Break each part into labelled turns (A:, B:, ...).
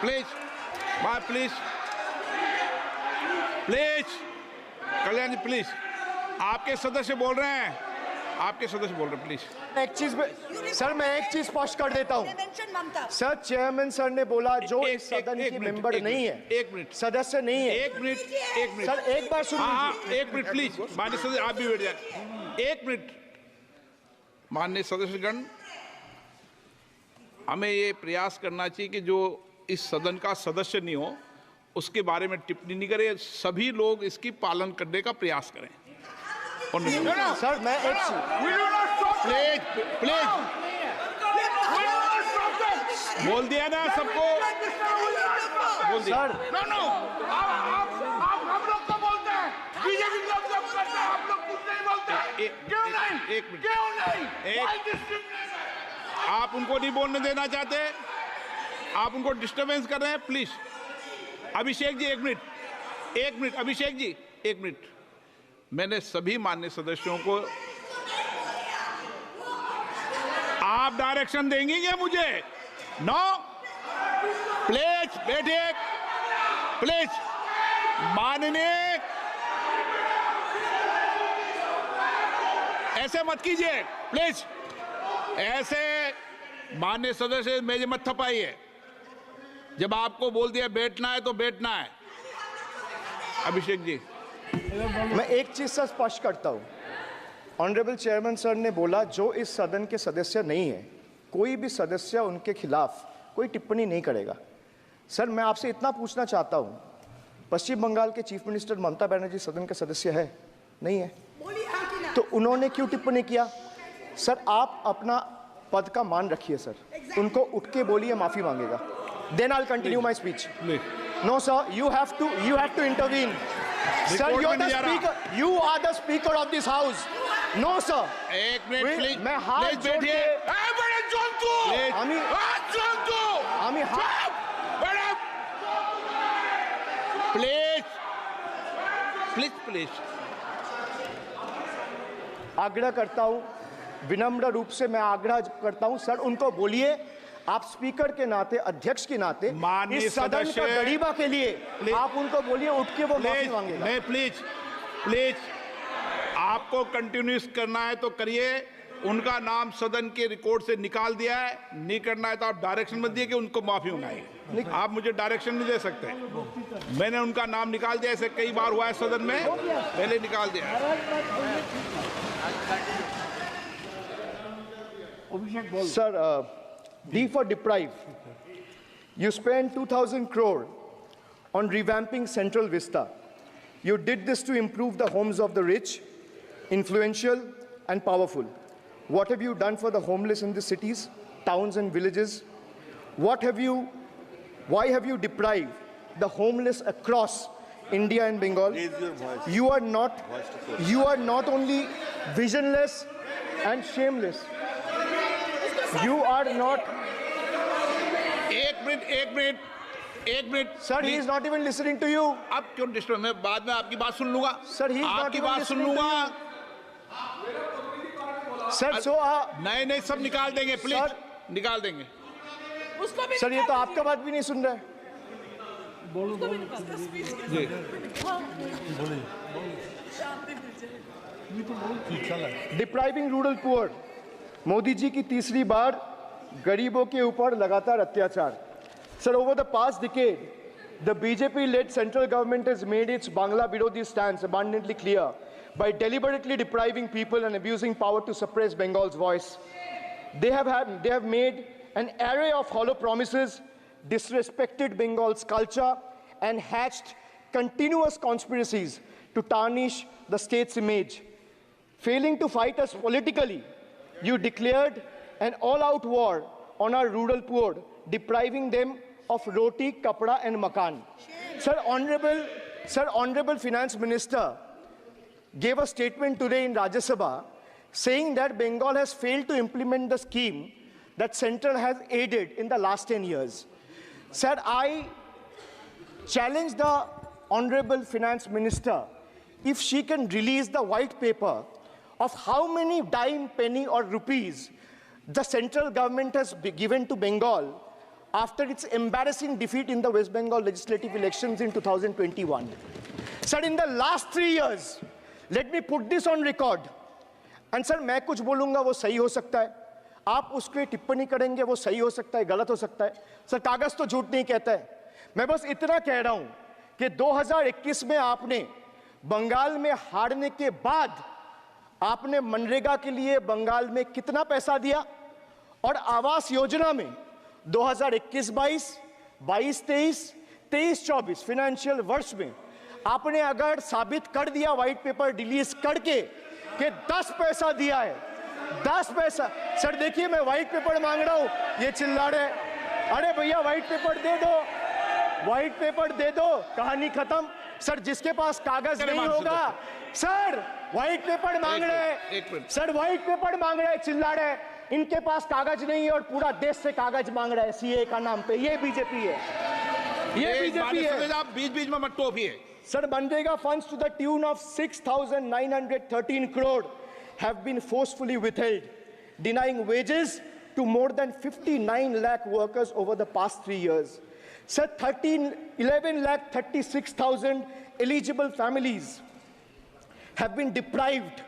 A: Please please please Kalyan ji please, आपके सदस्य बोल रहे हैं, आपके सदस्य बोल रहे हैं, प्लीज।
B: एक चीज सर, मैं एक चीज स्पष्ट कर देता हूँ सर। चेयरमैन सर ने बोला जो इस सदन की मेंबर नहीं है,
A: एक मिनट,
B: सदस्य नहीं है।
A: एक मिनट
B: सर, एक बार सुन लीजिए।
A: एक मिनट प्लीज, माननीय सदस्य आप भी बैठ जाए। एक मिनट, माननीय सदस्यगण, हमें ये प्रयास करना चाहिए कि जो इस सदन का सदस्य नहीं हो उसके बारे में टिप्पणी नहीं करें, सभी लोग इसकी पालन करने का प्रयास करें।
B: सर मैं एक
A: प्लीज प्लीज बोल दिया ना सबको, बोल दिया।
B: सर
C: आप हम लोग को बोलते हैं, बीजेपी लोग जब करते हैं हम लोग कुछ नहीं बोलते। क्यों नहीं?
A: एक मिनट,
C: क्यों नहीं? Why discrimination?
A: आप उनको नहीं बोलने देना चाहते, आप उनको डिस्टर्बेंस कर रहे हैं। प्लीज अभिषेक जी एक मिनट, अभिषेक जी एक मिनट। मैंने सभी माननीय सदस्यों को, आप डायरेक्शन देंगे क्या मुझे? नो, प्लीज बैठिए, प्लीज। माननीय, ऐसे मत कीजिए प्लीज, ऐसे माननीय सदस्य मेरे मत थपाइए। जब आपको बोल दिया बैठना है तो बैठना है। अभिषेक जी,
B: मैं एक चीज से स्पष्ट करता हूं। ऑनरेबल चेयरमैन सर ने बोला जो इस सदन के सदस्य नहीं है, कोई भी सदस्य उनके खिलाफ कोई टिप्पणी नहीं करेगा। सर मैं आपसे इतना पूछना चाहता हूं, पश्चिम बंगाल के चीफ मिनिस्टर ममता बनर्जी सदन के सदस्य है? नहीं है, तो उन्होंने क्यों टिप्पणी किया? सर आप अपना पद का मान रखिए सर, उनको उठ के बोलिए माफी मांगेगा। Then I will continue my speech. No sir, you have to intervene. Sir, you're the speaker. You are the speaker of this house. No, sir.
A: एक मिनट प्लीज,
B: मैं हाथ जोड़ के
C: बड़े जंतु, हाथ जंतु,
B: আমি
C: बड़े
A: प्लीज प्लीज प्लीज
B: आग्रह करता हूं, विनम्र रूप से मैं आग्रह करता हूं सर, उनको बोलिए आप स्पीकर के नाते, अध्यक्ष के नाते,
A: माननीय
B: इस सदन का
A: सदस्य,
B: गरिमा के लिए आप उनको बोलिए उठ के वो माफी मांगेगा।
A: नहीं प्लीज प्लीज, आपको कंटिन्यूस करना है तो करिए। उनका नाम सदन के रिकॉर्ड से निकाल दिया है, नहीं करना है तो आप डायरेक्शन मत दिए कि उनको माफी मंगाई। आप मुझे डायरेक्शन नहीं दे सकते। मैंने उनका नाम निकाल दिया, ऐसे कई बार हुआ है सदन में, पहले निकाल दिया है।
B: Sir, D for deprive. You spent 2,000 crore on revamping Central Vista. You did this to improve the homes of the rich, influential, and powerful. What have you done for the homeless in the cities, towns, and villages? Why have you deprived the homeless across India and Bengal? You are not only visionless and shameless. You are not.
A: एक minute
B: Sir, he is not even listening to you.
A: अब क्यों disturb? मैं बाद में आपकी बात सुन लूंगा।
B: Sir, he is not
A: आपकी
B: even
A: बात सुन
B: listening to
A: लूंगा।
B: Sir, so
A: नहीं सब निकाल देंगे प्लीज,
B: Sir,
A: निकाल देंगे।
B: सर ये तो आपका बात भी नहीं सुन रहा है। Depriving rural poor, Modi ji की तीसरी बार गरीबों के ऊपर लगातार अत्याचार। Sir, over the past decade, the BJP-led central government has made its Bangla Birodhi stance abundantly clear by deliberately depriving people and abusing power to suppress Bengal's voice. They have made an array of hollow promises, disrespected Bengal's culture, and hatched continuous conspiracies to tarnish the state's image. Failing to fight us politically, you declared an all-out war on our rural poor, depriving them of roti, kapda, and makan. Sir, Honorable Finance Minister gave a statement today in Rajya Sabha saying that Bengal has failed to implement the scheme that Central has aided in the last 10 years. Sir, I challenge the Honorable Finance Minister if she can release the white paper of how many dime, penny, or rupees the central government has given to Bengal after its embarrassing defeat in the West Bengal legislative elections in 2021. Sir, in the last 3 years, let me put this on record. And sir, मैं कुछ बोलूँगा वो सही हो सकता है, आप उसके टिप्पणी करेंगे वो सही हो सकता है, गलत हो सकता है. सर, कागज तो झूठ नहीं कहता है. मैं बस इतना कह रहा हूँ कि 2021 में आपने बंगाल में हारने के बाद आपने मनरेगा के लिए बंगाल में कितना पैसा दिया, और आवास योजना में 2021-22, 22-23, 23-24 फाइनेंशियल वर्ष में आपने अगर साबित कर दिया व्हाइट पेपर रिलीज करके कि 10 पैसा दिया है, 10 पैसा. सर देखिए, मैं व्हाइट पेपर मांग रहा हूं, ये चिल्ला रहे. अरे भैया व्हाइट पेपर दे दो, व्हाइट पेपर दे दो, कहानी खत्म. सर जिसके पास कागज नहीं होगा, सर व्हाइट पेपर मांग रहे, सर व्हाइट पेपर मांग रहे, चिल्ला रहे. इनके पास कागज नहीं है और पूरा देश से कागज मांग रहा है सीए का नाम पे. ये बीजेपी है, ये बीजेपी है.
A: आप बीच बीच में मत टोकिए.
B: Sir, Manrega funds to the tune of 6,913 crore have been forcefully withheld, denying wages to more than 59 lakh workers over the past 3 years. Sir, 11 lakh 36,000 eligible families have been deprived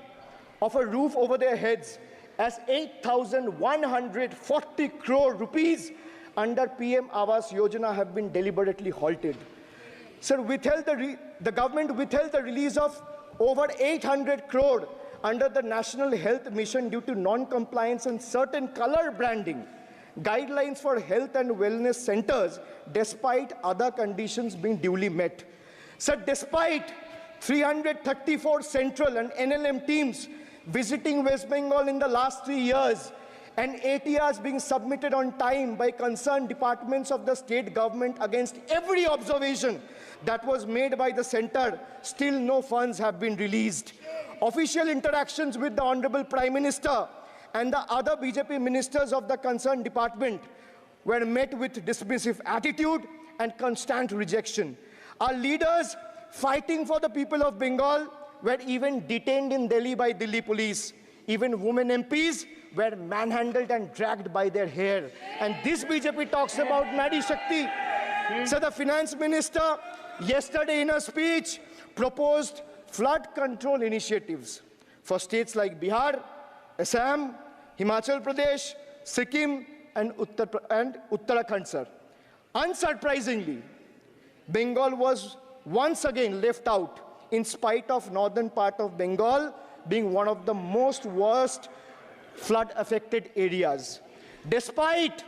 B: of a roof over their heads, as 8,140 crore rupees under PM Awas Yojana have been deliberately halted. Sir, the government withheld the release of over 800 crore under the National Health Mission due to non-compliance and certain color branding guidelines for health and wellness centers, despite other conditions being duly met. Sir, despite 334 central and NLM teams visiting West Bengal in the last 3 years, and ATRs being submitted on time by concerned departments of the state government against every observation that was made by the center, still no funds have been released. Official interactions with the Honorable Prime Minister and the other BJP ministers of the concerned department were met with dismissive attitude and constant rejection. Our leaders fighting for the people of Bengal were even detained in Delhi by Delhi police. Even women MPs were manhandled and dragged by their hair. And this BJP talks about Nari Shakti. So the finance minister yesterday in a speech proposed flood control initiatives for states like Bihar, Assam, Himachal Pradesh, Sikkim, and Uttarakhand, sir. Unsurprisingly, Bengal was once again left out, in spite of northern part of Bengal being one of the worst flood-affected areas. Despite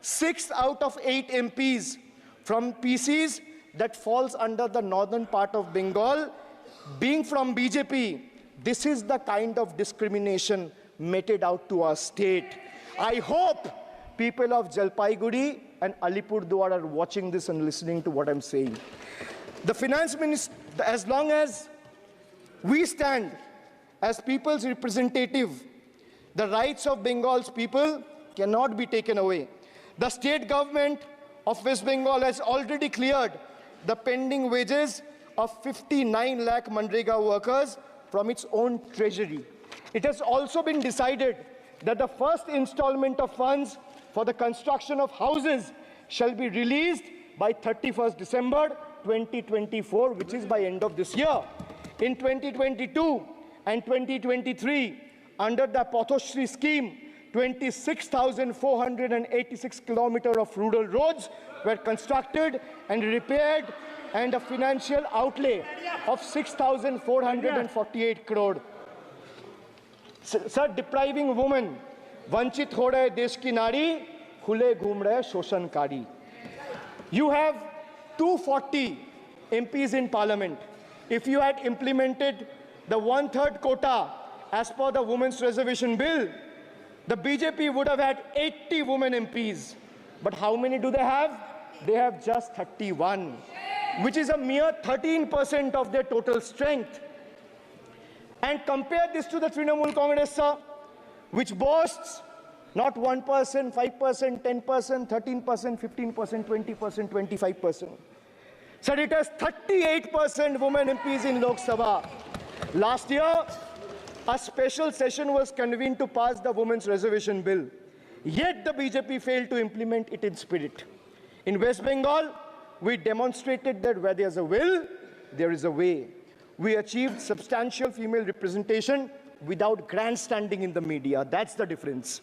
B: 6 out of 8 MPs from PCs that falls under the northern part of Bengal being from BJP, this is the kind of discrimination meted out to our state. I hope people of Jalpaiguri and Alipurduar are watching this and listening to what I'm saying. The finance minister, as long as we stand as people's representative, the rights of Bengal's people cannot be taken away. The state government of West Bengal has already cleared the pending wages of 59 lakh Manrega workers from its own treasury. It has also been decided that the first installment of funds for the construction of houses shall be released by 31st December 2024, which is by end of this year. In 2022 and 2023, under the Pathoshri scheme, 26,486 kilometers of rural roads were constructed and repaired, and a financial outlay of 6,448 crore. Sir, depriving women, vanchit ho rahe desh ki nari, khule ghum rahe shoshankari. You have 240 MPs in parliament. If you had implemented the 1/3 quota as per the Women's Reservation Bill, the BJP would have had 80 women MPs. But how many do they have? They have just 31, which is a mere 13% of their total strength. And compare this to the Trinamool Congress, sir, which boasts not 1%, 5%, 10%, 13%, 15%, 20%, 25%. Sir, it has 38% women MPs in Lok Sabha. Last year, a special session was convened to pass the Women's Reservation Bill. Yet the BJP failed to implement it in spirit. In West Bengal, we demonstrated that where there's a will, there is a way. We achieved substantial female representation without grandstanding in the media. That's the difference.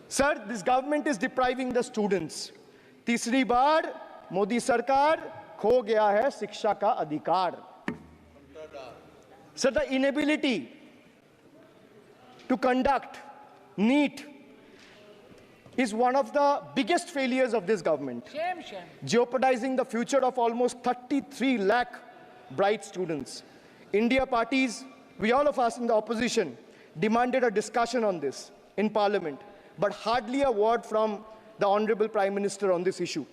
B: Sir, this government is depriving the students. तीसरी बार मोदी सरकार खो गया है शिक्षा का अधिकार. Sir, the inability to conduct NEET is one of the biggest failures of this government, jeopardizing the future of almost 33 lakh bright students. India parties, we all of us in the opposition, demanded a discussion on this in Parliament, but hardly a word from the Honorable Prime Minister on this issue.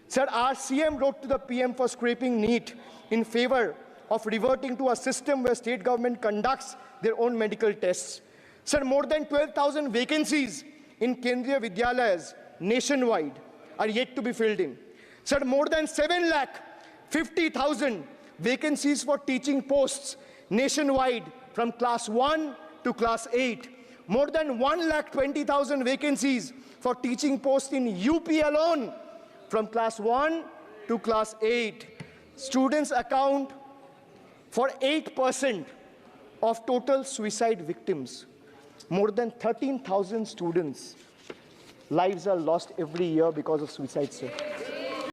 B: Sir, our CM wrote to the PM for scrapping NEET in favor of reverting to a system where state government conducts their own medical tests. Sir, more than 12,000 vacancies in Kendriya Vidyalayas nationwide are yet to be filled in. Sir, more than 7,50,000 vacancies for teaching posts nationwide from class 1 to class 8. More than 1,20,000 vacancies for teaching posts in UP alone from class 1 to class 8. Students account for 8% of total suicide victims. More than 13,000 students' lives are lost every year because of suicide, sir.